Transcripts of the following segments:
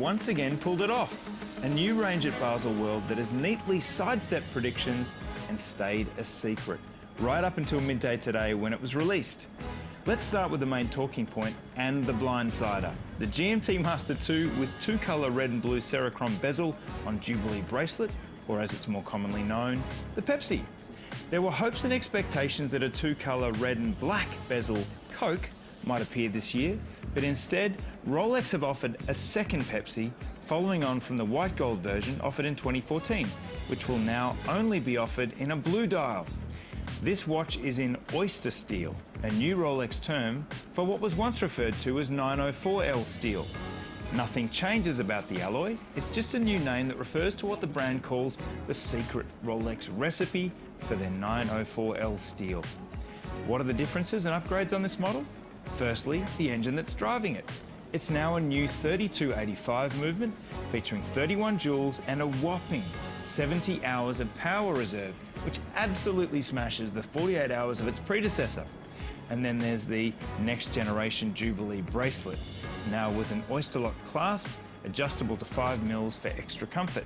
once again pulled it off. A new range at Basel World that has neatly sidestepped predictions and stayed a secret, right up until midday today when it was released. Let's start with the main talking point and the blindsider. The GMT Master 2 with two-colour red and blue Cerachrom bezel on Jubilee bracelet, or as it's more commonly known, the Pepsi. There were hopes and expectations that a two-colour red and black bezel Coke might appear this year, but instead, Rolex have offered a second Pepsi, following on from the white gold version offered in 2014, which will now only be offered in a blue dial. This watch is in oyster steel, a new Rolex term for what was once referred to as 904L steel. Nothing changes about the alloy, it's just a new name that refers to what the brand calls the secret Rolex recipe for their 904L steel. What are the differences and upgrades on this model? Firstly, the engine that's driving it. It's now a new 3285 movement featuring 31 joules and a whopping 70 hours of power reserve, which absolutely smashes the 48 hours of its predecessor. And then there's the next generation Jubilee bracelet, now with an oyster lock clasp, adjustable to 5mm for extra comfort.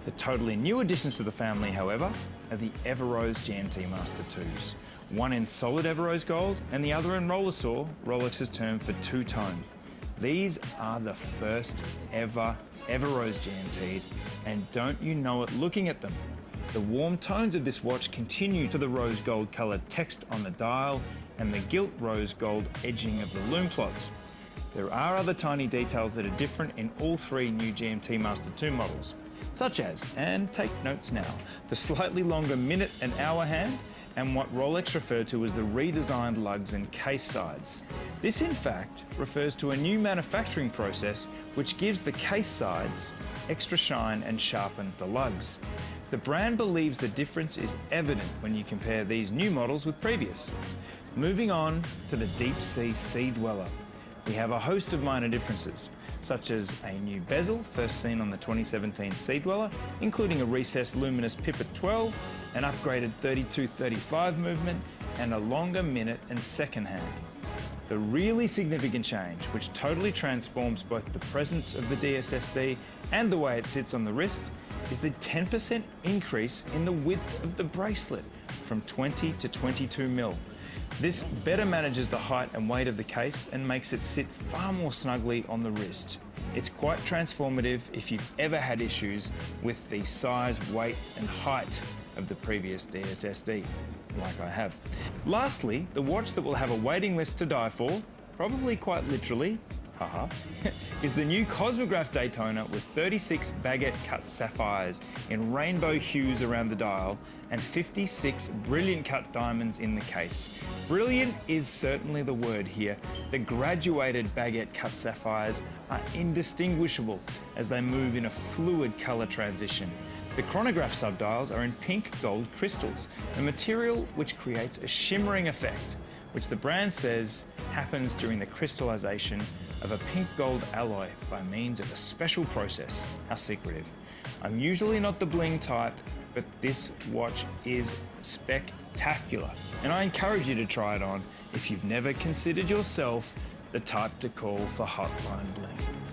The totally new additions to the family, however, are the Everose GMT Master 2s. One in solid Everose gold and the other in roller saw, Rolex's term for two-tone. These are the first ever Everose GMTs, and don't you know it looking at them. The warm tones of this watch continue to the rose gold coloured text on the dial and the gilt rose gold edging of the lume plots. There are other tiny details that are different in all three new GMT Master 2 models, such as, and take notes now, the slightly longer minute and hour hand and what Rolex refer to as the redesigned lugs and case sides. This in fact refers to a new manufacturing process which gives the case sides extra shine and sharpens the lugs. The brand believes the difference is evident when you compare these new models with previous. Moving on to the Deep Sea Dweller. We have a host of minor differences, such as a new bezel, first seen on the 2017 Sea Dweller, including a recessed luminous pip at 12, an upgraded 3235 movement, and a longer minute and second hand. The really significant change, which totally transforms both the presence of the DSSD and the way it sits on the wrist, is the 10% increase in the width of the bracelet from 20 to 22mm. This better manages the height and weight of the case and makes it sit far more snugly on the wrist. It's quite transformative if you've ever had issues with the size, weight and height of the previous DSSD, like I have. Lastly, the watch that will have a waiting list to die for, probably quite literally, haha, is the new Cosmograph Daytona with 36 baguette cut sapphires in rainbow hues around the dial and 56 brilliant cut diamonds in the case. Brilliant is certainly the word here. The graduated baguette cut sapphires are indistinguishable as they move in a fluid color transition. The chronograph subdials are in pink gold crystals, a material which creates a shimmering effect, which the brand says happens during the crystallization of a pink gold alloy by means of a special process. How secretive. I'm usually not the bling type, but this watch is spectacular, and I encourage you to try it on if you've never considered yourself the type to call for hotline bling.